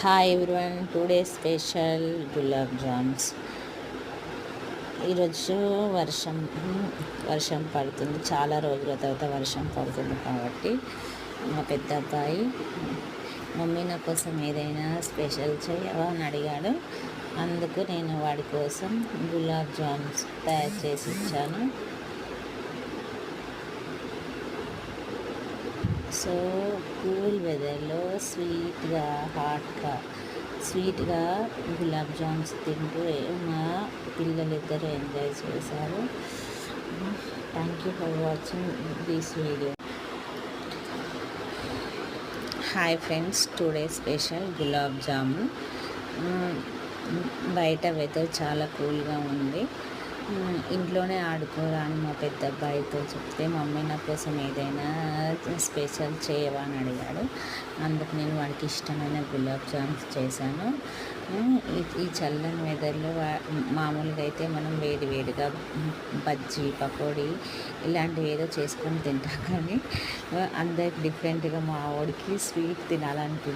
Hi everyone, today special gulab jams. ఈరోజు వర్షం పడుతుంది. చాలా రోజుల తర్వాత వర్షం పడుతుంది కాబట్టి మా పెద్ద అబ్బాయి మమ్మీ నా కోసం ఏదైనా స్పెషల్ చేయవా అని అడిగాడు. అందుకు నేను వాడి కోసం గులాబ్ జామ్స్ తయారు చేసి ఇచ్చాను. సో కూల్ వెదర్లో స్వీట్గా గులాబ్ జామ్స్ తింటూ మా పిల్లలిద్దరూ ఎంజాయ్ చేశారు. Thank you for watching this video. Hi friends, today special gulab jamun. బయట వెదర్ చాలా కూల్గా ఉంది. ఇంట్లోనే ఆడుకోరా అని మా పెద్ద అబ్బాయితో చెప్తే మమ్మీ నా కోసం ఏదైనా స్పెషల్ చేయవా అని అడిగాడు. అందుకు నేను వాడికి ఇష్టమైన గులాబ్ జామ్స్ చేశాను. ఈ చల్లని వెదర్లో మామూలుగా అయితే మనం వేడిగా బజ్జీ పకోడీ ఇలాంటివి ఏదో చేసుకొని తింటాం, కానీ అందరికి డిఫరెంట్గా మా వాడికి స్వీట్ తినాలనిపించింది.